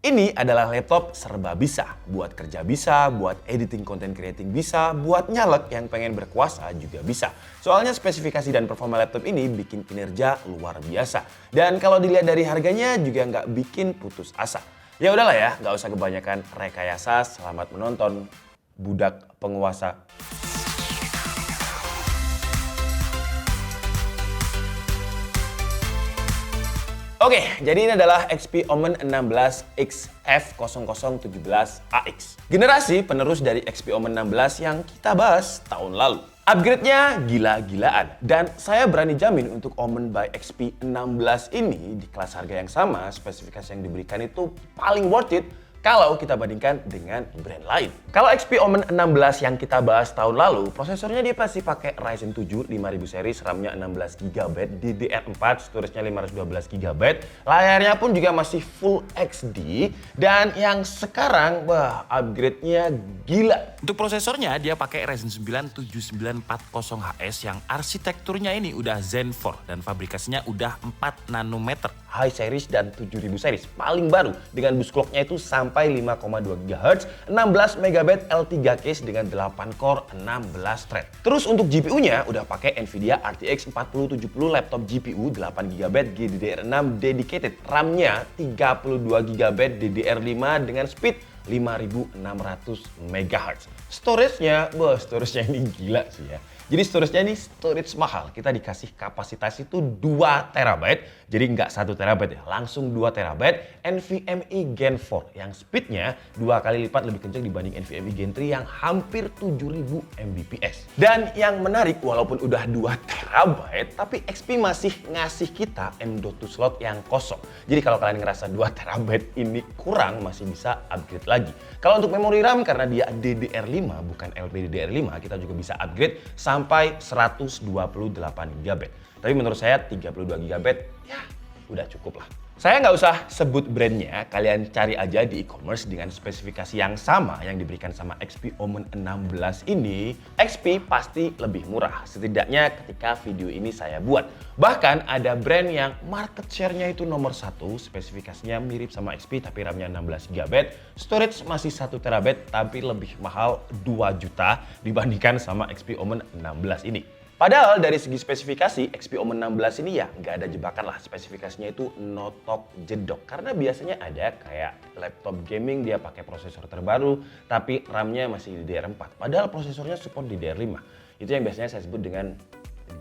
Ini adalah laptop serba bisa. Buat kerja bisa, buat editing content creating bisa, buat nyalek yang pengen berkuasa juga bisa. Soalnya spesifikasi dan performa laptop ini bikin kinerja luar biasa. Dan kalau dilihat dari harganya juga nggak bikin putus asa. Ya udahlah ya, nggak usah kebanyakan rekayasa. Selamat menonton, budak penguasa. Oke, jadi ini adalah XP Omen 16X F0017AX. Generasi penerus dari XP Omen 16 yang kita bahas tahun lalu. Upgrade-nya gila-gilaan. Dan saya berani jamin untuk Omen by XP 16 ini di kelas harga yang sama, spesifikasi yang diberikan itu paling worth it kalau kita bandingkan dengan brand lain. Kalau XP Omen 16 yang kita bahas tahun lalu, prosesornya dia pasti pakai Ryzen 7 5000 series, RAM-nya 16GB, DDR4, storage-nya 512GB, layarnya pun juga masih Full HD, dan yang sekarang, wah, upgrade-nya gila. Untuk prosesornya dia pakai Ryzen 9 7940HS yang arsitekturnya ini udah Zen 4 dan fabrikasinya udah 4 nanometer. High series dan 7000 series paling baru dengan bus clock-nya itu sampai 5,2 GHz, 16MB L3 case dengan 8 core, 16 thread. Terus untuk GPU-nya udah pakai Nvidia RTX 4070 laptop GPU 8GB GDDR6 dedicated, RAM-nya 32GB DDR5 dengan speed 5600 MHz. Storage-nya, storage-nya ini gila sih ya. Jadi storage-nya ini storage mahal. Kita dikasih kapasitas itu 2TB. Jadi nggak 1TB ya, langsung 2TB. NVMe Gen 4 yang speednya 2 kali lipat lebih kencang dibanding NVMe Gen 3 yang hampir 7000 Mbps. Dan yang menarik, walaupun udah 2TB, tapi XP masih ngasih kita M.2 slot yang kosong. Jadi kalau kalian ngerasa 2TB ini kurang, masih bisa upgrade lagi. Kalau untuk memori RAM, karena dia DDR5 bukan LPDDR5, kita juga bisa upgrade sampai 128GB. Tapi menurut saya 32GB ya udah cukup lah. Saya nggak usah sebut brandnya, kalian cari aja di e-commerce dengan spesifikasi yang sama yang diberikan sama XP Omen 16 ini. XP pasti lebih murah, setidaknya ketika video ini saya buat. Bahkan ada brand yang market share-nya itu nomor 1, spesifikasinya mirip sama XP tapi RAM-nya 16GB, storage masih 1TB tapi lebih mahal 2 juta dibandingkan sama XP Omen 16 ini. Padahal dari segi spesifikasi, XP Omen 16 ini ya nggak ada jebakan lah. Spesifikasinya itu notok jedok. Karena biasanya ada kayak laptop gaming dia pakai prosesor terbaru, tapi RAM-nya masih DDR4. Padahal prosesornya support DDR5. Itu yang biasanya saya sebut dengan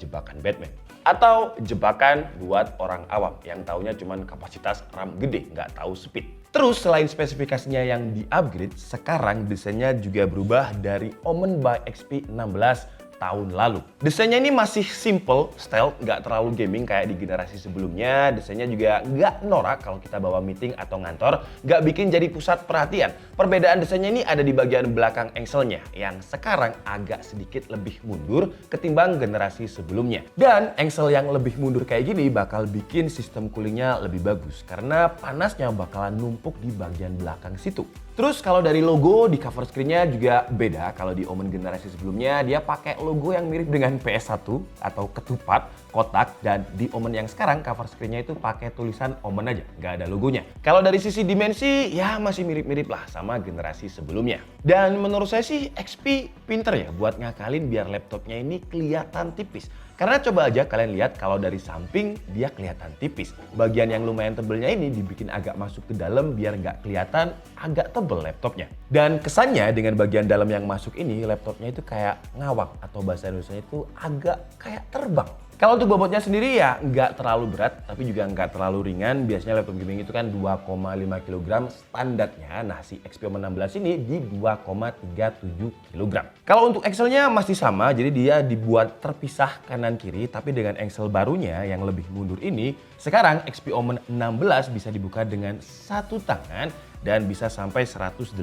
jebakan Batman. Atau jebakan buat orang awam yang taunya cuman kapasitas RAM gede, nggak tahu speed. Terus selain spesifikasinya yang di-upgrade, sekarang desainnya juga berubah dari Omen by XP 16 tahun lalu. Desainnya ini masih simple, style, nggak terlalu gaming kayak di generasi sebelumnya. Desainnya juga nggak norak kalau kita bawa meeting atau ngantor, nggak bikin jadi pusat perhatian. Perbedaan desainnya ini ada di bagian belakang engselnya, yang sekarang agak sedikit lebih mundur ketimbang generasi sebelumnya. Dan engsel yang lebih mundur kayak gini bakal bikin sistem coolingnya lebih bagus, karena panasnya bakalan numpuk di bagian belakang situ. Terus kalau dari logo di cover screen-nya juga beda. Kalau di Omen generasi sebelumnya dia pakai logo yang mirip dengan PS1 atau ketupat, kotak, dan di Omen yang sekarang cover screen-nya itu pakai tulisan Omen aja, nggak ada logonya. Kalau dari sisi dimensi ya masih mirip-mirip lah sama generasi sebelumnya. Dan menurut saya sih XP pinter ya buat ngakalin biar laptopnya ini kelihatan tipis. Karena coba aja kalian lihat kalau dari samping dia kelihatan tipis. Bagian yang lumayan tebelnya ini dibikin agak masuk ke dalam biar nggak kelihatan agak tebel laptopnya. Dan kesannya dengan bagian dalam yang masuk ini laptopnya itu kayak ngawang atau bahasa Indonesianya itu agak kayak terbang. Kalau untuk bobotnya sendiri ya nggak terlalu berat tapi juga nggak terlalu ringan. Biasanya laptop gaming itu kan 2,5 kg standarnya. Nah si XP Omen 16 ini di 2,37 kg. Kalau untuk engselnya masih sama, jadi dia dibuat terpisah kanan kiri. Tapi dengan engsel barunya yang lebih mundur ini, sekarang XP Omen 16 bisa dibuka dengan satu tangan dan bisa sampai 180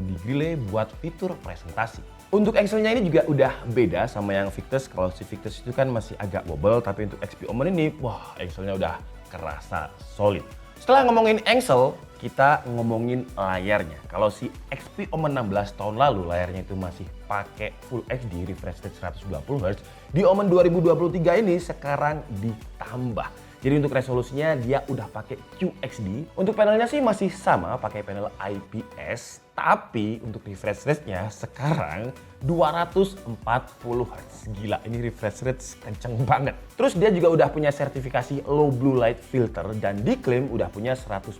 degree buat fitur presentasi. Untuk engselnya ini juga udah beda sama yang Victus. Kalau si Victus itu kan masih agak wobble, tapi untuk XP Omen ini, wah engselnya udah kerasa solid. Setelah ngomongin engsel, kita ngomongin layarnya. Kalau si XP Omen 16 tahun lalu layarnya itu masih pakai Full HD refresh rate 120Hz, di Omen 2023 ini sekarang ditambah. Jadi untuk resolusinya dia udah pakai QXD. Untuk panelnya sih masih sama, pakai panel IPS. Tapi untuk refresh rate-nya sekarang 240 Hz. Gila, ini refresh rate kenceng banget. Terus dia juga udah punya sertifikasi low blue light filter dan diklaim udah punya 100%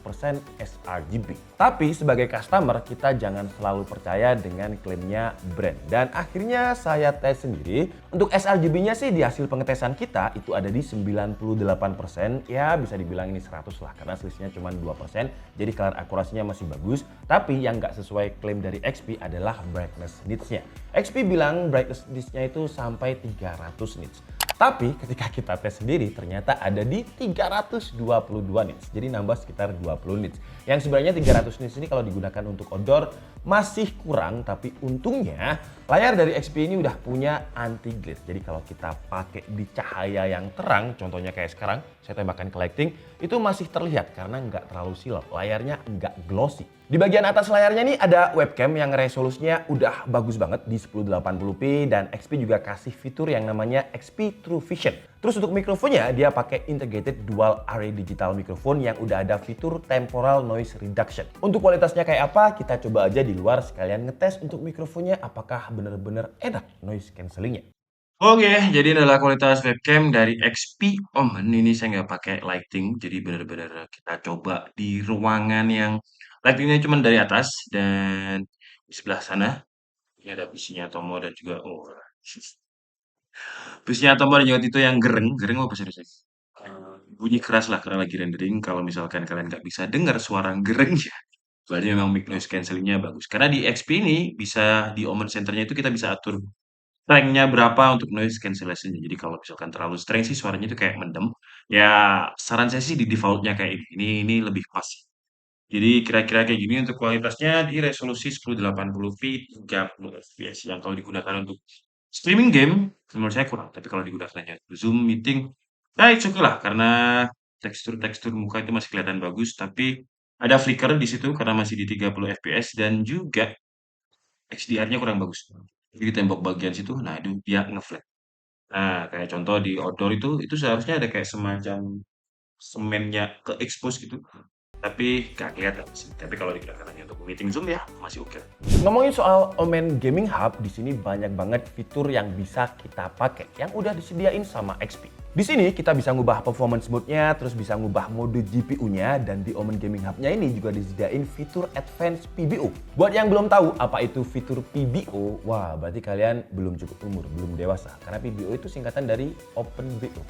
sRGB. Tapi sebagai customer kita jangan selalu percaya dengan klaimnya brand. Dan akhirnya saya tes sendiri. Untuk sRGB-nya sih di hasil pengetesan kita itu ada di 98%. Ya bisa dibilang ini 100 lah karena selisihnya cuma 2%. Jadi color akurasinya masih bagus. Tapi yang nggak sesuai klaim dari XP adalah brightness nits-nya. XP bilang brightness nits-nya itu sampai 300 nits. Tapi ketika kita tes sendiri ternyata ada di 322 nits. Jadi nambah sekitar 20 nits. Yang sebenarnya 300 nits ini kalau digunakan untuk outdoor masih kurang, tapi untungnya layar dari XP ini udah punya anti glare. Jadi kalau kita pakai di cahaya yang terang, contohnya kayak sekarang, saya tembakkan ke lighting, itu masih terlihat karena nggak terlalu silap. Layarnya nggak glossy. Di bagian atas layarnya nih ada webcam yang resolusinya udah bagus banget di 1080p dan XP juga kasih fitur yang namanya XP True Vision. Terus untuk mikrofonnya dia pakai integrated dual array digital microphone yang udah ada fitur temporal noise reduction. Untuk kualitasnya kayak apa kita coba aja di luar sekalian ngetes untuk mikrofonnya apakah bener-bener enak noise cancellingnya. Oke, jadi adalah kualitas webcam dari XP Omen. Ini saya nggak pakai lighting, jadi benar-benar kita coba di ruangan yang lightingnya cuma dari atas dan di sebelah sana ini ada bisinya Tomo dan juga bisinya Tomo dan juga itu yang gereng, gereng apa sih? Bunyi keras lah karena lagi rendering. Kalau misalkan kalian nggak bisa dengar suara gerengnya, berarti memang mic noise cancellingnya bagus. Karena di XP ini bisa di Omen Centernya itu kita bisa atur strength-nya berapa untuk noise cancellation-nya. Jadi kalau misalkan terlalu strength sih suaranya itu kayak mendem. Ya saran saya sih di default-nya kayak ini. Ini lebih pas. Jadi kira-kira kayak gini untuk kualitasnya di resolusi 1080p 30 fps yang kalau digunakan untuk streaming game menurut saya kurang. Tapi kalau digunakan hanya Zoom meeting, ya itu oke lah karena tekstur-tekstur muka itu masih kelihatan bagus. Tapi ada flicker di situ karena masih di 30 fps dan juga XDR-nya kurang bagus. Jadi tembok bagian situ, nah itu dia ngeflat. Nah, kayak contoh di outdoor itu seharusnya ada kayak semacam semennya ke expose gitu. Tapi nggak kelihatan sih. Tapi kalau digunakan hanya untuk meeting Zoom ya masih oke. Ngomongin soal Omen Gaming Hub, di sini banyak banget fitur yang bisa kita pakai yang udah disediain sama XP. Di sini kita bisa ngubah performance mode-nya, terus bisa ngubah mode GPU-nya, dan di Omen Gaming Hub-nya ini juga disediain fitur Advanced PBO. Buat yang belum tahu apa itu fitur PBO, wah berarti kalian belum cukup umur, belum dewasa. Karena PBO itu singkatan dari Open BO.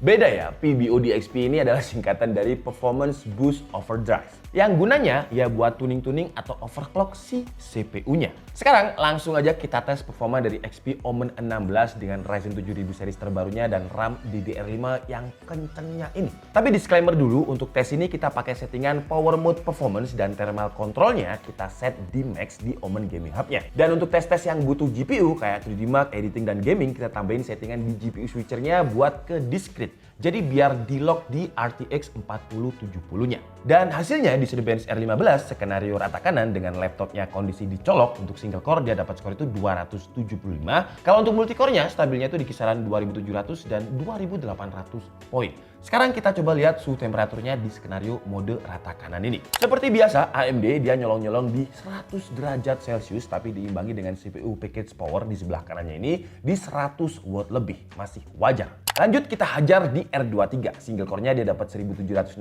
Beda ya, PBO di XP ini adalah singkatan dari Performance Boost Overdrive. Yang gunanya ya buat tuning-tuning atau overclock si CPU-nya. Sekarang langsung aja kita tes performa dari XP Omen 16 dengan Ryzen 7000 series terbarunya dan RAM DDR5 yang kencengnya ini. Tapi disclaimer dulu, untuk tes ini kita pakai settingan Power Mode Performance dan thermal controlnya kita set di max di Omen Gaming Hub-nya. Dan untuk tes-tes yang butuh GPU kayak 3D Mark, editing, dan gaming kita tambahin settingan di GPU switchernya buat ke discrete. Jadi biar di-lock di RTX 4070-nya. Dan hasilnya di Cinebench R15 skenario rata kanan dengan laptopnya kondisi dicolok. Untuk single core dia dapat skor itu 275. Kalau untuk multicore-nya stabilnya itu di kisaran 2700 dan 2800 poin. Sekarang kita coba lihat suhu temperaturnya di skenario mode rata kanan ini. Seperti biasa AMD dia nyolong-nyolong di 100 derajat Celcius tapi diimbangi dengan CPU package power di sebelah kanannya ini di 100 watt lebih. Masih wajar. Lanjut kita hajar di R23. Single core-nya dia dapat 1762,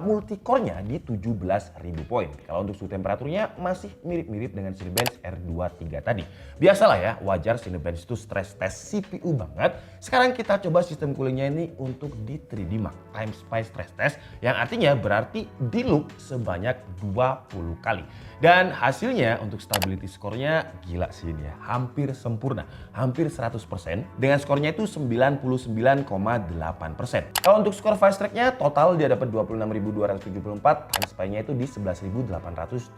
multi-core-nya di 17.000 poin. Kalau untuk suhu temperaturnya masih mirip-mirip dengan Cinebench R23 tadi. Biasalah ya, wajar Cinebench itu stress test CPU banget. Sekarang kita coba sistem coolingnya ini untuk di 3D Mark Time Spy Stress Test yang artinya berarti di loop sebanyak 20 kali. Dan hasilnya untuk stability score-nya gila sih ini ya, hampir sempurna, hampir 100% dengan skornya itu 99,8%. Kalau untuk skor fast track-nya total dia dapat 26.274, time spy-nya itu di 11.871.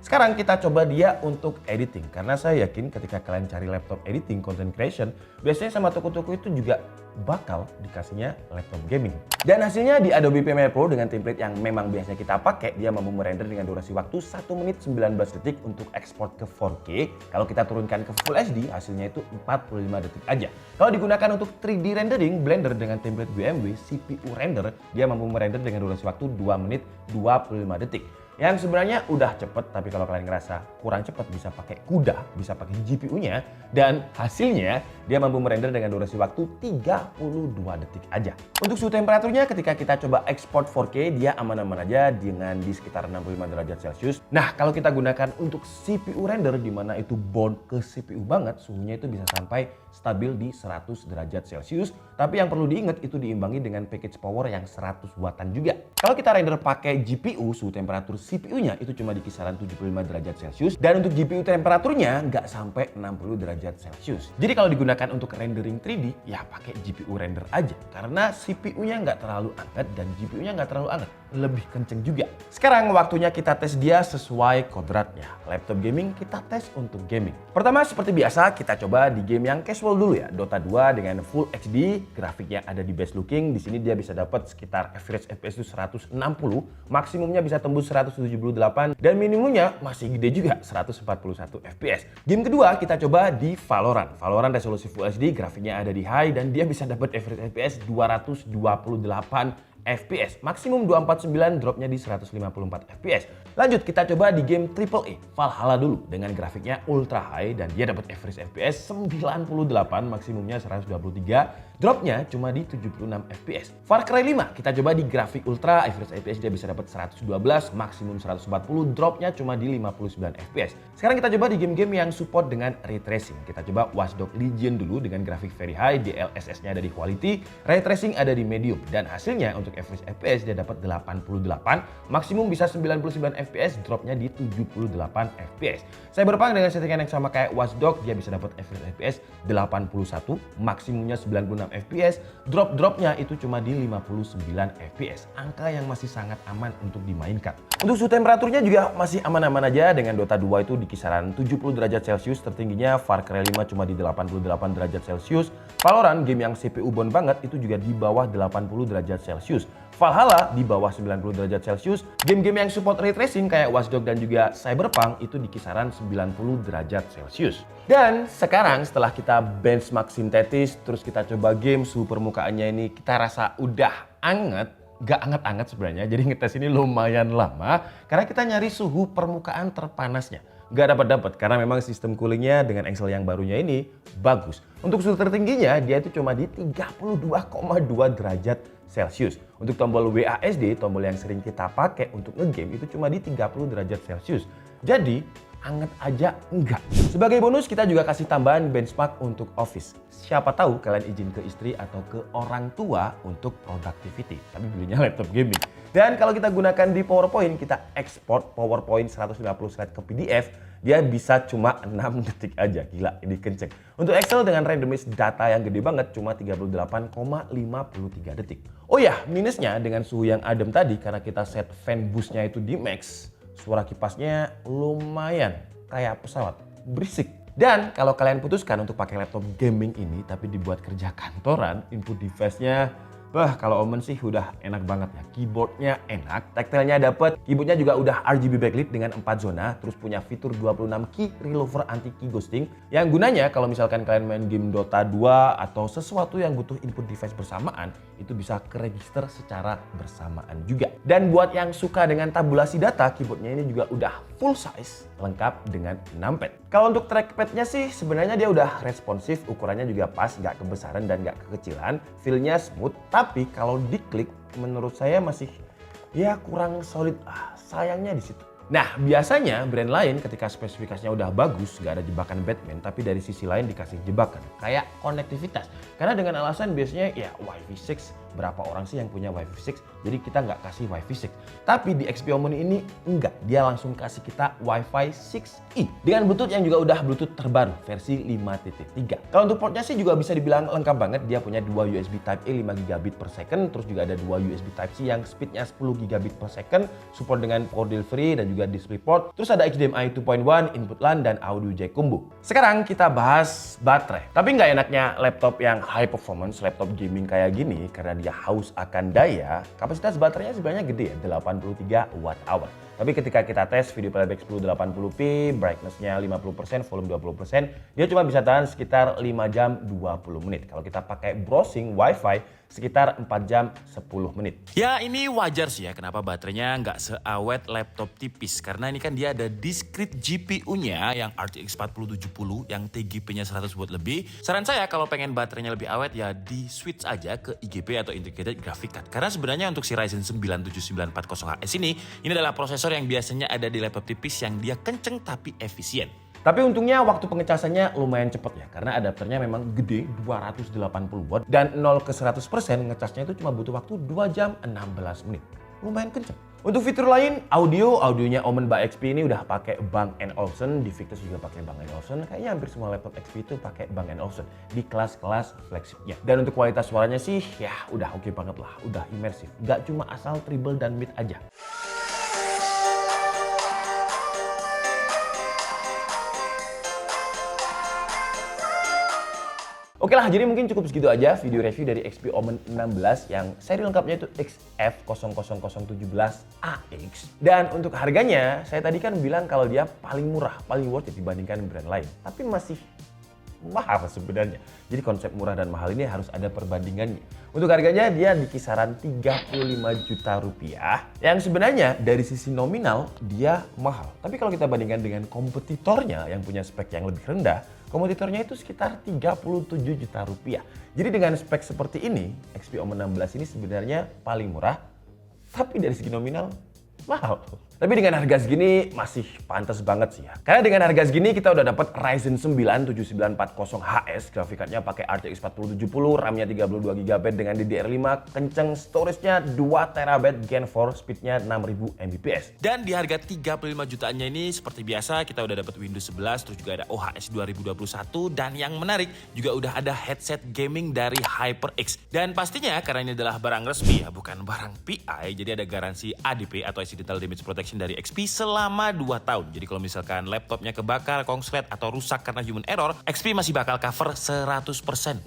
Sekarang kita coba dia untuk editing karena saya yakin ketika kalian cari laptop editing content creation biasanya sama toko-toko itu juga bakal dikasihnya laptop gaming. Dan hasilnya di Adobe Premiere Pro dengan template yang memang biasanya kita pakai, dia mampu merender dengan durasi waktu 1 menit 19 detik untuk ekspor ke 4K. Kalau kita turunkan ke Full HD, hasilnya itu 45 detik aja. Kalau digunakan untuk 3D rendering, Blender dengan template BMW CPU Render, dia mampu merender dengan durasi waktu 2 menit 25 detik. Yang sebenarnya udah cepet, tapi kalau kalian ngerasa kurang cepet bisa pakai CUDA, bisa pakai GPU-nya, dan hasilnya dia mampu merender dengan durasi waktu 32 detik aja. Untuk suhu temperaturnya ketika kita coba ekspor 4K, dia aman-aman aja dengan di sekitar 65 derajat Celcius. Nah, kalau kita gunakan untuk CPU render, di mana itu bond ke CPU banget, suhunya itu bisa sampai stabil di 100 derajat Celcius. Tapi yang perlu diingat itu diimbangi dengan package power yang 100 wattan juga. Kalau kita render pakai GPU, suhu temperatur CPU-nya itu cuma di kisaran 75 derajat Celcius. Dan untuk GPU temperaturnya nggak sampai 60 derajat Celcius. Jadi kalau digunakan untuk rendering 3D, ya pakai GPU render aja. Karena CPU-nya nggak terlalu anget dan GPU-nya nggak terlalu anget. Lebih kenceng juga. Sekarang waktunya kita tes dia sesuai kodratnya. Laptop gaming kita tes untuk gaming. Pertama seperti biasa kita coba di game yang casual dulu ya. Dota 2 dengan Full HD, grafiknya ada di best looking. Di sini dia bisa dapat sekitar average FPS itu 160, maksimumnya bisa tembus 178 dan minimumnya masih gede juga 141 FPS. Game kedua kita coba di Valorant. Valorant resolusi Full HD, grafiknya ada di high dan dia bisa dapat average FPS 228 FPS, maksimum 249, dropnya di 154 FPS. Lanjut kita coba di game AAA Valhalla dulu dengan grafiknya ultra high dan dia dapat average FPS 98, maksimumnya 123, dropnya cuma di 76 FPS. Far Cry 5 kita coba di grafik ultra, average FPS dia bisa dapat 112, maksimum 140, dropnya cuma di 59 FPS. Sekarang kita coba di game-game yang support dengan ray tracing. Kita coba Watch Dogs Legion dulu dengan grafik very high, DLSS-nya ada di quality, ray tracing ada di medium dan hasilnya untuk average FPS dia dapat 88, maksimum bisa 99 FPS, dropnya di 78 FPS. Cyberpunk dengan settingan yang sama kayak Watch Dogs, dia bisa dapat average FPS 81, maksimumnya 96 FPS, dropnya itu cuma di 59 FPS. Angka yang masih sangat aman untuk dimainkan. Untuk suhu temperaturnya juga masih aman-aman aja dengan Dota 2 itu di kisaran 70 derajat Celcius, tertingginya Far Cry 5 cuma di 88 derajat Celcius. Valorant game yang CPU bond banget itu juga di bawah 80 derajat Celcius. Valhalla di bawah 90 derajat Celcius. Game-game yang support ray tracing kayak Watch Dogs dan juga Cyberpunk itu di kisaran 90 derajat Celcius. Dan sekarang setelah kita benchmark sintetis, terus kita coba game suhu permukaannya ini kita rasa udah anget. Gak anget-anget sebenarnya, jadi ngetes ini lumayan lama karena kita nyari suhu permukaan terpanasnya. Gak dapat karena memang sistem coolingnya dengan Excel yang barunya ini bagus. Untuk suhu tertingginya dia itu cuma di 32,2 derajat Celcius. Untuk tombol WASD, tombol yang sering kita pakai untuk ngegame itu cuma di 30 derajat Celcius. Jadi anget aja enggak. Sebagai bonus kita juga kasih tambahan benchmark untuk office. Siapa tahu kalian izin ke istri atau ke orang tua untuk productivity, tapi belinya laptop gaming. Dan kalau kita gunakan di PowerPoint, kita ekspor PowerPoint 150 slide ke PDF, dia bisa cuma 6 detik aja. Gila, ini kenceng. Untuk Excel dengan randomize data yang gede banget cuma 38,53 detik. Oh ya, minusnya dengan suhu yang adem tadi karena kita set fan boost-nya itu di max, suara kipasnya lumayan kayak pesawat, berisik. Dan kalau kalian putuskan untuk pakai laptop gaming ini tapi dibuat kerja kantoran, input device-nya kalau Omen sih udah enak banget ya. Keyboardnya enak, tactile-nya dapet, keyboardnya juga udah RGB backlit dengan 4 zona, terus punya fitur 26 key relover anti key ghosting yang gunanya kalau misalkan kalian main game Dota 2 atau sesuatu yang butuh input device bersamaan, itu bisa keregister secara bersamaan juga. Dan buat yang suka dengan tabulasi data, keyboardnya ini juga udah full size, lengkap dengan numpad. Kalau untuk trackpad-nya sih sebenarnya dia udah responsif, ukurannya juga pas, nggak kebesaran dan nggak kekecilan, feel-nya smooth. Tapi kalau diklik menurut saya masih ya kurang solid. Sayangnya di situ. Nah biasanya brand lain ketika spesifikasinya udah bagus, nggak ada jebakan Batman, tapi dari sisi lain dikasih jebakan kayak konektivitas. Karena dengan alasan biasanya ya Wi-Fi 6 berapa orang sih yang punya Wi-Fi 6, jadi kita nggak kasih Wi-Fi 6. Tapi di XP Omni ini enggak, dia langsung kasih kita Wi-Fi 6E dengan Bluetooth yang juga udah Bluetooth terbaru versi 5.3. Kalau untuk portnya sih juga bisa dibilang lengkap banget, dia punya dua USB Type A 5 gigabit per second, terus juga ada dua USB Type C yang speednya 10 gigabit per second, support dengan port delivery dan juga DisplayPort. Terus ada HDMI 2.1, input LAN dan audio jack combo. Sekarang kita bahas baterai. Tapi nggak enaknya laptop yang high performance, laptop gaming kayak gini, karena dia haus akan daya, kapasitas baterainya sebenarnya gede ya, 83 Wh. Tapi ketika kita tes video playback 1080p, brightness-nya 50%, volume 20%, dia cuma bisa tahan sekitar 5 jam 20 menit. Kalau kita pakai browsing Wi-Fi, sekitar 4 jam 10 menit. Ya ini wajar sih ya kenapa baterainya nggak seawet laptop tipis. Karena ini kan dia ada discrete GPU-nya yang RTX 4070 yang TGP-nya 100 watt lebih. Saran saya kalau pengen baterainya lebih awet ya di switch aja ke IGP atau Integrated Graphic Card. Karena sebenarnya untuk si Ryzen 9 7940HS ini adalah prosesor yang biasanya ada di laptop tipis yang dia kenceng tapi efisien. Tapi untungnya waktu pengecasannya lumayan cepet ya, karena adapternya memang gede 280 watt dan 0 ke 100% ngecasnya itu cuma butuh waktu 2 jam 16 menit. Lumayan kenceng. Untuk fitur lain, audionya Omen by XP ini udah pakai Bang & Olufsen, di Victus juga pakai Bang & Olufsen, kayaknya hampir semua laptop XP itu pakai Bang & Olufsen di kelas-kelas flagshipnya. Dan untuk kualitas suaranya sih ya udah oke banget lah, udah imersif, nggak cuma asal treble dan mid aja. Oke lah, jadi mungkin cukup segitu aja video review dari XP Omen 16 yang seri lengkapnya itu XF00017AX. Dan untuk harganya, saya tadi kan bilang kalau dia paling murah, paling worth it dibandingkan brand lain. Tapi masih mahal sebenarnya. Jadi konsep murah dan mahal ini harus ada perbandingannya. Untuk harganya dia di kisaran 35 juta rupiah. Yang sebenarnya dari sisi nominal dia mahal. Tapi kalau kita bandingkan dengan kompetitornya yang punya spek yang lebih rendah, kompetitornya itu sekitar 37 juta rupiah. Jadi dengan spek seperti ini, XP Omen 16 ini sebenarnya paling murah. Tapi dari segi nominal mahal. Tapi dengan harga segini masih pantas banget sih ya. Karena dengan harga segini kita udah dapat Ryzen 9 7940HS, grafik cardnya pakai RTX 4070, RAM-nya 32GB dengan DDR5, kenceng, storage-nya 2TB Gen 4, speed-nya 6000 Mbps. Dan di harga 35 jutaannya ini seperti biasa kita udah dapat Windows 11, terus juga ada OHS 2021 dan yang menarik juga udah ada headset gaming dari HyperX. Dan pastinya karena ini adalah barang resmi ya, bukan barang PI, jadi ada garansi ADP atau Accidental Damage Protection dari XP selama 2 tahun. Jadi kalau misalkan laptopnya kebakar, konslet atau rusak karena human error, XP masih bakal cover 100%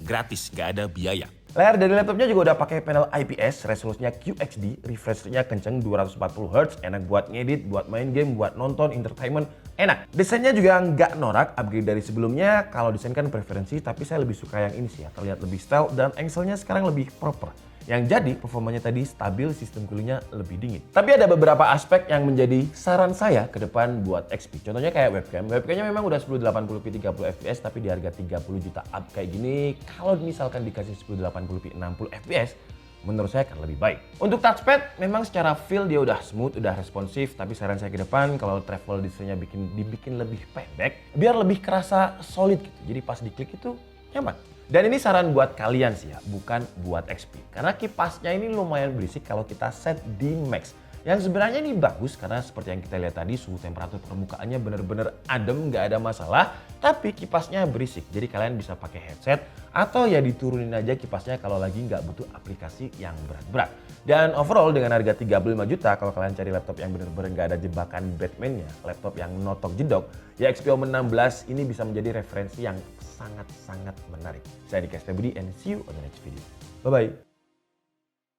gratis, nggak ada biaya. Layar dari laptopnya juga udah pakai panel IPS, resolusinya QHD, refresh rate-nya kenceng 240Hz, enak buat ngedit, buat main game, buat nonton, entertainment, enak. Desainnya juga nggak norak, upgrade dari sebelumnya. Kalau desain kan preferensi, tapi saya lebih suka yang ini sih ya, terlihat lebih style dan angle-nya sekarang lebih proper. Yang jadi performanya tadi stabil, sistem coolingnya lebih dingin. Tapi ada beberapa aspek yang menjadi saran saya ke depan buat XP. Contohnya kayak webcam. Webcamnya memang udah 1080p 30fps tapi di harga 30 juta up kayak gini, kalau misalkan dikasih 1080p 60fps, menurut saya akan lebih baik. Untuk touchpad memang secara feel dia udah smooth, udah responsif, tapi saran saya ke depan kalau travel distance-nya dibikin lebih pendek, biar lebih kerasa solid gitu. Jadi pas diklik itu nyaman. Dan ini saran buat kalian sih ya, bukan buat XP. Karena kipasnya ini lumayan berisik kalau kita set di max. Yang sebenarnya ini bagus karena seperti yang kita lihat tadi, suhu temperatur permukaannya bener-bener adem, nggak ada masalah. Tapi kipasnya berisik, jadi kalian bisa pakai headset atau ya diturunin aja kipasnya kalau lagi nggak butuh aplikasi yang berat-berat. Dan overall dengan harga 35 juta, kalau kalian cari laptop yang bener-bener nggak ada jebakan Batman-nya, laptop yang notok jedok, ya XP Omen 16 ini bisa menjadi referensi yang sangat-sangat menarik. Saya Dika Stebudi and see you on the next video. Bye-bye.